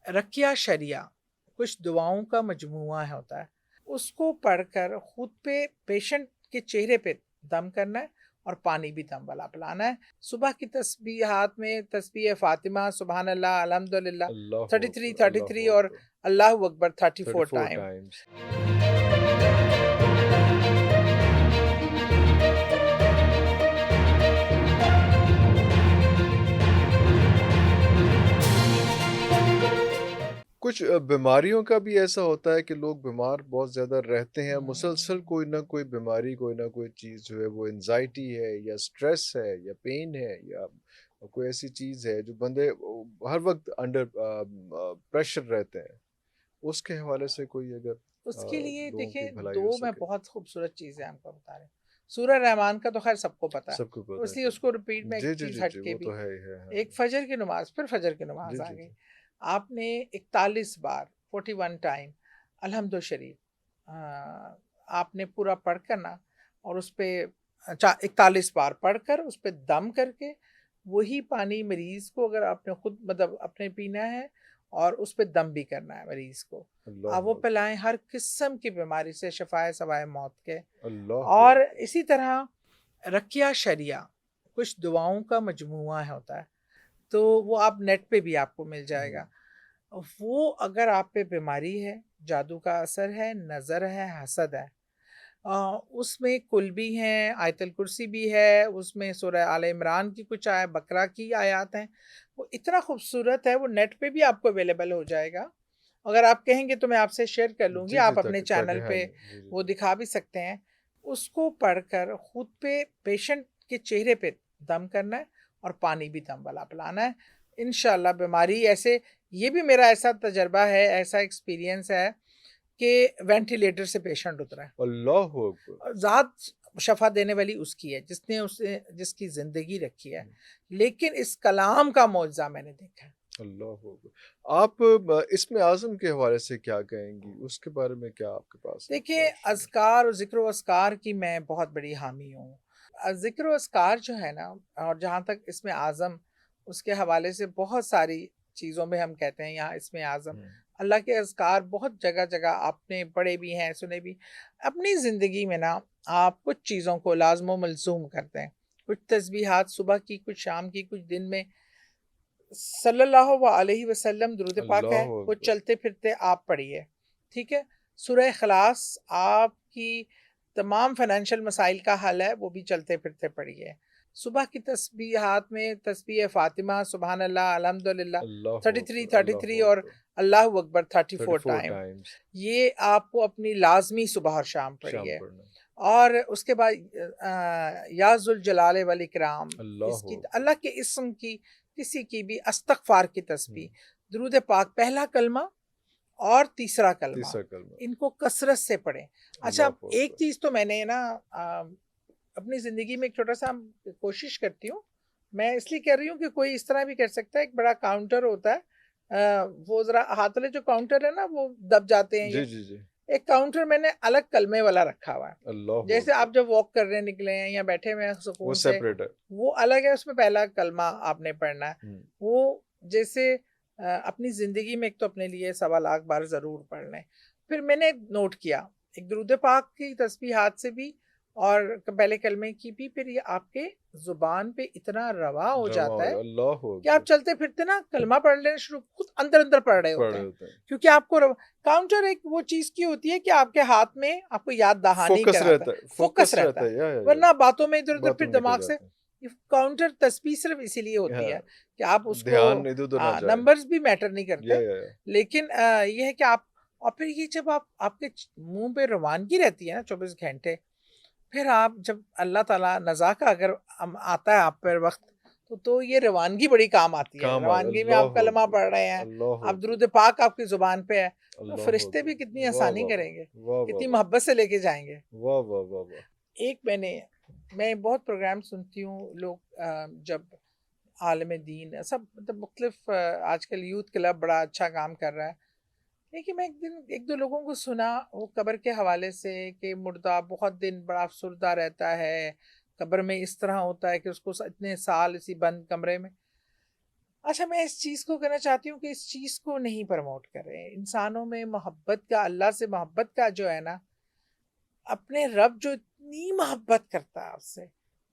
رقیہ شریعہ کچھ دعاؤں کا مجموعہ ہوتا ہے، اس کو پڑھ کر خود پہ پیشنٹ کے چہرے پہ دم کرنا ہے اور پانی بھی دم والا پلانا ہے۔ صبح کی تسبیحات میں تسبیح فاطمہ، سبحان اللہ، الحمدللہ اللہ 33 اکبر، 33 اللہ اور اکبر، اللہ اکبر 34 34 ٹائم۔ ٹائمز۔ کچھ بیماریوں کا بھی ایسا ہوتا ہے کہ لوگ بیمار بہت زیادہ رہتے ہیں، مسلسل کوئی نہ کوئی بیماری، کوئی نہ کوئی چیز جو ہے وہ انزائٹی ہے یا سٹریس ہے یا پین ہے یا کوئی ایسی چیز ہے جو بندے ہر وقت انڈر پریشر رہتے ہیں، اس کے حوالے سے کوئی اگر اس کے لیے لوگوں کی دیکھیں بھلائی ہو دو میں سکے۔ بہت خوبصورت چیزیں آپ کو بتا رہے ہیں۔ سورہ رحمان کا تو خیر سب کو پتا ہے، سب کو تو پتہ اس لیے اس کو ریپیٹ میں ایک جی جی چیز جی ہٹ جی، کے وہ بھی، تو ہے ہی ہے، ہاں ایک فجر کی نماز، پھر فجر کی نماز جی آ جی گئی، جی، آپ نے 41 بار 41 ٹائم الحمد شریف آپ نے پورا پڑھ کر نا، اور اس پہ 41 بار پڑھ کر اس پہ دم کر کے وہی پانی مریض کو اگر آپ نے خود مطلب اپنے پینا ہے اور اس پہ دم بھی کرنا ہے مریض کو، آپ اللہ وہ اکبر، پلائیں ہر قسم کی بیماری سے شفائے سوائے موت کے۔ اللہ اور اکبر، اسی طرح رقیہ شریعہ کچھ دعاؤں کا مجموعہ ہوتا ہے، تو وہ آپ نیٹ پہ بھی آپ کو مل جائے گا۔ وہ اگر آپ پہ بیماری ہے، جادو کا اثر ہے، نظر ہے، حسد ہے، اس میں کل بھی ہیں، آیت الکرسی بھی ہے، اس میں سورہ آل عمران کی کچھ بقرہ کی آیات ہیں، وہ اتنا خوبصورت ہے، وہ نیٹ پہ بھی آپ کو اویلیبل ہو جائے گا۔ اگر آپ کہیں گے تو میں آپ سے شیئر کر لوں گی، جی جی، آپ اپنے تاکہ چینل ہاں پہ جی جی جی وہ جی، دکھا بھی سکتے ہیں۔ اس کو پڑھ کر خود پہ پیشنٹ کے چہرے پہ دم کرنا ہے اور پانی بھی دم والا پلانا ہے، انشاءاللہ بیماری ایسے، یہ بھی میرا ایسا تجربہ ہے، ایسا ایکسپیرینس ہے کہ وینٹیلیٹر سے پیشنٹ اترا ہے، اللہ اکبر، اور ذات شفا دینے والی اس کی ہے جس کی زندگی رکھی ہے، لیکن اس کلام کا معجزہ میں نے دیکھا ہے۔ اللہ اکبر۔ آپ اسم اعظم کے حوالے سے کیا کہیں گی؟ اس کے بارے میں کیا آپ کے پاس دیکھیے انفارمیشن ہے؟ اذکار اور ذکر و اذکار کی میں بہت بڑی حامی ہوں۔ ذکر و اذکار جو ہے نا، اور جہاں تک اسم اعظم، اس کے حوالے سے بہت ساری چیزوں میں ہم کہتے ہیں یہاں اسم اعظم، اللہ کے اذکار بہت جگہ جگہ آپ نے پڑھے بھی ہیں، سنے بھی۔ اپنی زندگی میں نا آپ کچھ چیزوں کو لازم و ملزوم کرتے ہیں، کچھ تسبیحات صبح کی، کچھ شام کی، کچھ دن میں۔ صلی اللہ علیہ وسلم درود پاک ہے، اللہ وہ اکبر، چلتے پھرتے آپ پڑھیے، ٹھیک ہے۔ سورہ اخلاص آپ کی تمام فائنینشیل مسائل کا حل ہے، وہ بھی چلتے پھرتے پڑھیے۔ صبح کی تسبیحات میں تسبیح فاطمہ، سبحان اللہ، الحمدللہ اللہ 33 اکبر، اللہ 33 اور اکبر، اللہ اکبر 34 34 ٹائم، ٹائمز یہ آپ کو اپنی لازمی صبح اور شام شام پڑھیے۔ پڑھنا۔ اور اس کے بعد یا ذوالجلال والاکرام، اس اللہ کی اکبر، اللہ کے اسم کی کسی کی بھی استغفار کی تسبیح، درود پاک پہلا کلمہ اور تیسرا کلمہ، تیسرا کلمہ، ان کو کثرت سے پڑھیں۔ اچھا، اللہ ایک اکبر، چیز تو میں نے نا اپنی زندگی میں ایک چھوٹا سا کوشش کرتی ہوں، میں اس لیے کہہ رہی ہوں کہ کوئی اس طرح بھی کر سکتا ہے، ایک بڑا کاؤنٹر ہوتا ہے، وہ ذرا ہاتھ والے جو کاؤنٹر ہے نا وہ دب جاتے ہیں، یہ جی جی جی، ایک کاؤنٹر میں نے الگ کلمے والا رکھا ہوا ہے، اللہ جیسے اکبر، آپ جب واک کر رہے نکلے ہیں یا بیٹھے ہوئے ہیں وہ سکون سے، سیپریٹ ہے۔ وہ الگ ہے، اس میں پہلا کلمہ آپ نے پڑھنا ہے۔ وہ جیسے اپنی زندگی میں ایک تو اپنے لیے 1.25 بار ضرور پڑھ لیں۔ پھر میں نے نوٹ کیا ایک درود پاک کی تسبیحات سے بھی اور پہلے کلمے کی بھی، پھر یہ آپ کے زبان پہ اتنا روا ہو رواں جاتا ہے اللہ کہ آپ اکبر، چلتے پھرتے نا کلمہ پڑھ لینا شروع، خود اندر اندر پڑھ رہے پڑھ ہوتے رہے ہیں، ہوتے ہیں، کیونکہ آپ کو کاؤنٹر ایک وہ چیز کی ہوتی ہے کہ آپ کے ہاتھ میں آپ کو یاد دہانی فوکس کراتا رہتا ہے، ہے، فوکس فوکس رہتا رہتا ہے، ہے، یا ورنہ باتوں میں ادھر ادھر پھر باتوں میں نکل دماغ سے۔ جاتے یہ کاؤنٹر تسبیح صرف اسی لیے ہوتی ہے ہیں، کہ آپ اس کو، دھیان ادھر ادھر نہ جائے، نمبرز بھی میٹر نہیں کرتے، یا لیکن یہ ہے کہ آپ، اور پھر یہ جب آپ کے منہ پہ روانگی رہتی ہے نا 24 گھنٹے، پھر آپ جب اللہ تعالیٰ نزا کا اگر آتا ہے آپ پر وقت، تو یہ روانگی بڑی کام آتی ہے، کام روانگی میں آپ اللہ کلمہ اکبر، پڑھ رہے ہیں، اللہ آپ اکبر، درود پاک آپ کی زبان پہ ہے، تو اللہ فرشتے اکبر، بھی کتنی واہ آسانی واہ کریں گے، واہ واہ کتنی واہ محبت سے لے کے جائیں گے۔ واہ واہ واہ واہ، ایک میں بہت پروگرام سنتی ہوں، لوگ جب عالم دین سب مطلب مختلف، آج کل یوتھ کلب بڑا اچھا کام کر رہا ہے، لیکن میں ایک دن ایک دو لوگوں کو سنا وہ قبر کے حوالے سے کہ مردہ بہت دن بڑا افسردہ رہتا ہے، قبر میں اس طرح ہوتا ہے کہ اس کو اتنے سال اسی بند کمرے میں۔ اچھا میں اس چیز کو کہنا چاہتی ہوں کہ اس چیز کو نہیں پروموٹ کریں. انسانوں میں محبت کا، اللہ سے محبت کا جو ہے نا، اپنے رب جو اتنی محبت کرتا ہے آپ سے،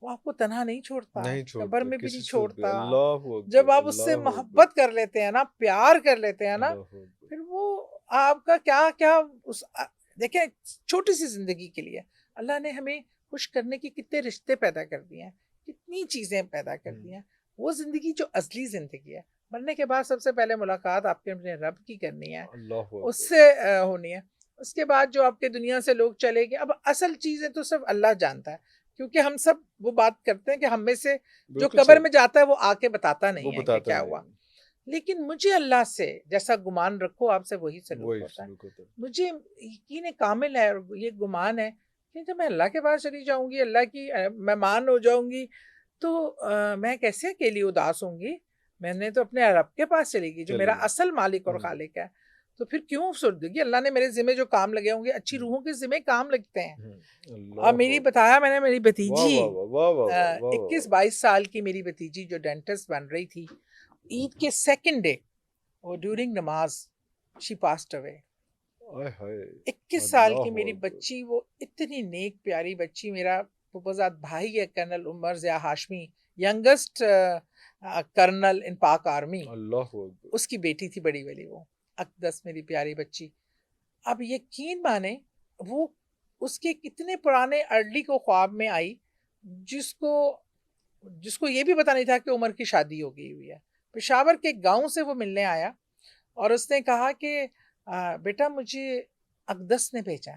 وہ آپ کو تنہا نہیں چھوڑتا، نہیں قبر چھوڑتا میں بھی کسی نہیں صورت بھی. چھوڑتا. اللہ جب اکبر، آپ اس سے اللہ اکبر، محبت کر لیتے ہیں نا، پیار کر لیتے ہیں نا، اللہ اکبر. پھر وہ آپ کا کیا کیا دیکھیں چھوٹی سی زندگی کے لیے اللہ نے ہمیں خوش کرنے کی کتنے رشتے پیدا کر دیے ہیں، کتنی چیزیں پیدا کر دی ہیں. وہ زندگی جو اصلی زندگی ہے، مرنے کے بعد سب سے پہلے ملاقات آپ کے اپنے رب کی کرنی ہے، اللہ اس اکبر. سے ہونی ہے. اس کے بعد جو آپ کے دنیا سے لوگ چلے گئے، اب اصل چیزیں تو صرف اللہ جانتا ہے، کیونکہ ہم سب وہ بات کرتے ہیں کہ ہم میں سے جو بالکل قبر صحیح. میں جاتا ہے وہ آ کے بتاتا وہ نہیں ہے کہ بتاتا کیا نہیں. ہوا. لیکن مجھے اللہ سے جیسا گمان رکھو آپ سے وہی سلوک وہی ہوتا ہے. سلوک ہوتا ہے. مجھے یقین کامل ہے اور یہ گمان ہے کہ جب میں اللہ کے پاس چلی جاؤں گی، اللہ کی مہمان ہو جاؤں گی، تو میں کیسے اکیلی اداس ہوں گی. میں نے تو اپنے رب کے پاس چلی گئی جو میرا چلی گئی. اصل مالک اور خالق ہے. تو پھر کیوں افسردگی؟ اللہ نے میرے ذمہ جو کام لگے ہوں گے، اچھی روحوں کے ذمہ کام لگتے ہیں. اور اللہ میری اکبر. بتایا میں نے، میری واہ بھتیجی واہ واہ واہ واہ واہ واہ واہ 21-22 سال کی میری بھتیجی جو ڈینٹسٹ بن رہی تھی، عید کے سیکنڈ ڈے اور ڈیورنگ نماز شی پاسڈ اوے. آئے ہائے. 21 سال کی اللہ میری اکبر. بچی، وہ اتنی نیک پیاری بچی. میرا پھوپھزاد بھائی ہے کرنل عمر ضیاء ہاشمی، ینگسٹ کرنل ان پاک آرمی. اللہ اکبر. اس کی بیٹی تھی بڑی والی، وہ اقدس میری پیاری بچی. اب یقین مانے، وہ اس کے کتنے پرانے ارلی کو خواب میں آئی، جس کو یہ بھی پتا نہیں تھا کہ عمر کی شادی ہو گئی ہوئی ہے. پشاور کے گاؤں سے وہ ملنے آیا اور اس نے کہا کہ بیٹا مجھے اقدس نے بھیجا.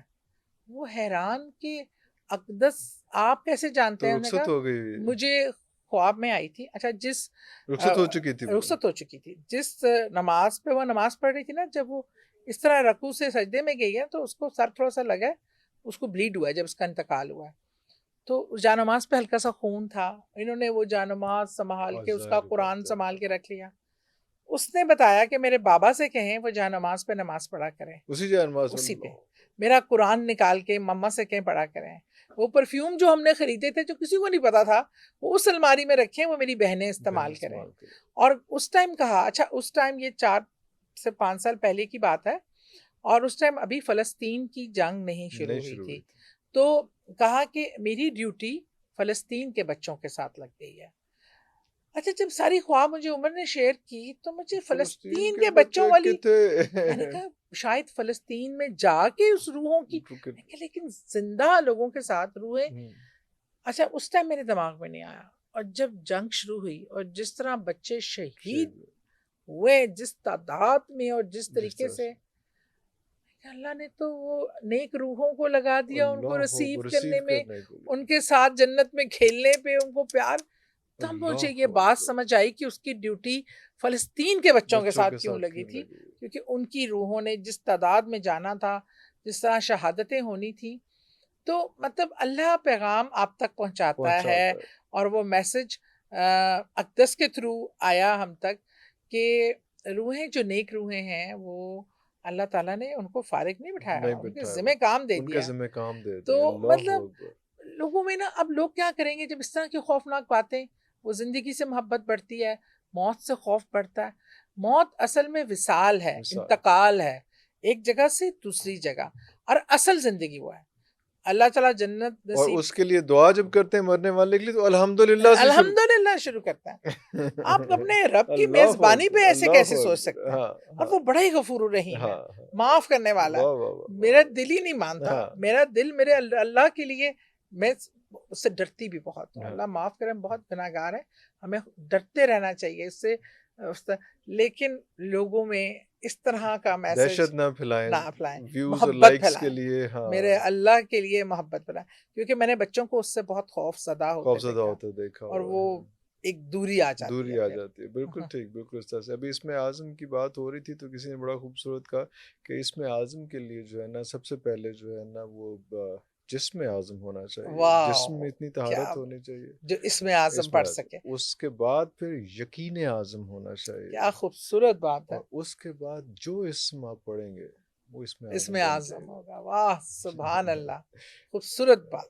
وہ حیران کہ اقدس آپ کیسے جانتے تو ہیں؟ انہوں نے رخصت کہا ہو گئی. مجھے خواب میں آئی تھی. اچھا رخصت ہو چکی تھی وہ. رخصت ہو چکی تھی. جس نماز پہ وہ نماز پڑھ رہی تھی نا، جب وہ اس طرح رکوع سے سجدے میں گئی ہے تو اس کو سر تھوڑا سا لگا ہے، اس کو بلیڈ ہوا ہے جب اس کا انتقال ہوا ہے. تو جانماز پہ ہلکا سا خون تھا. انہوں نے وہ جانماز سنبھال کے، اس کا ظاہر قرآن بات ہے. سنبھال کے رکھ لیا. اس نے بتایا کہ میرے بابا سے کہیں وہ جانماز پہ نماز پڑھا کریں، اسی جان ماس. اسی پہ. میرا قرآن نکال کے مما سے کہیں پڑھا کریں. وہ پرفیوم جو ہم نے خریدے تھے، جو کسی کو نہیں پتا تھا، وہ اس الماری میں رکھیں، وہ میری بہنیں استعمال کریں. اور اس ٹائم کہا، اچھا اس ٹائم یہ 4 سے 5 سال پہلے کی بات ہے، اور اس ٹائم ابھی فلسطین کی جنگ نہیں شروع ہوئی تھی. تو کہا کہ میری ڈیوٹی فلسطین کے بچوں کے ساتھ لگ گئی ہے. اچھا جب ساری خواب مجھے عمر نے شیئر کی تو مجھے فلسطین کے بچوں والی، میں نے کہا شاید فلسطین میں جا کے اس روحوں کی، لیکن زندہ لوگوں کے ساتھ روحیں. اچھا اس ٹائم میرے دماغ میں نہیں آیا. اور جب جنگ شروع ہوئی اور جس طرح بچے شہید ہوئے، جس تعداد میں اور جس طریقے سے، اللہ نے تو وہ نیک روحوں کو لگا دیا ان کو ریسیو کرنے میں، ان کے ساتھ جنت میں کھیلنے پہ، ان کو پیار. تب مجھے یہ بات سمجھ آئی کہ اس کی ڈیوٹی فلسطین کے بچوں کے ساتھ کیوں لگی تھی، کیونکہ ان کی روحوں نے جس تعداد میں جانا تھا، جس طرح شہادتیں ہونی تھی. تو مطلب اللہ پیغام آپ تک پہنچاتا ہے، اور وہ میسج اقدس کے تھرو آیا ہم تک کہ روحیں جو نیک روحیں ہیں، وہ اللہ تعالیٰ نے ان کو فارغ نہیں بٹھایا، ان کے ذمہ کام دے دیا. تو مطلب لوگوں میں نا، اب لوگ کیا کریں گے جب اس طرح کی خوفناک باتیں، وہ زندگی سے محبت بڑھتی ہے، موت سے خوف بڑھتا ہے. موت اصل میں وصال ہے، انتقال ہے ایک جگہ سے دوسری جگہ، اور اصل زندگی وہ ہے. اللہ تعالیٰ جنت نصیب. اور اس کے لیے دعا جب کرتے ہیں مرنے والے کے لیے تو الحمدللہ سے الحمدللہ شروع کرتا ہے. آپ اپنے رب کی میزبانی پہ ایسے کیسے سوچ سکتے ہیں؟ اور وہ بڑا ہی غفور الرحیم ہے، معاف کرنے والا ہے. میرا دل ہی نہیں مانتا، میرا دل میرے اللہ کے لیے، میں اس سے ڈرتی بھی بہت ہوں. اللہ معاف کرے، ہم بہت گناہ گار ہیں، ہمیں ڈرتے رہنا چاہیے اس سے. لیکن لوگوں میں اس طرح کا میسج دہشت نہ پھیلائیں، محبت پھیلائیں، میرے اللہ کے لیے محبت پھیلائیں. کیونکہ میں نے بچوں کو اس سے بہت خوف زدہ ہوتے دیکھا، اور وہ ایک دوری آ جاتی ہے. بالکل ٹھیک، بالکل اس طرح سے. ابھی اسم اعظم کی بات ہو رہی تھی تو کسی نے بڑا خوبصورت کہا کہ اسم اعظم کے لیے جو ہے نا، سب سے پہلے جو ہے نا وہ جسم اعظم ہونا چاہیے، جسم میں اتنی طہارت ہونی چاہیے جو اسم اعظم پڑھ سکے. اس کے بعد پھر یقین اعظم ہونا چاہیے. کیا خوبصورت بات ہے. اور اس کے بعد جو اسم آپ پڑھیں گے وہ اسم اعظم ہوگا. واہ سبحان اللہ، خوبصورت بات.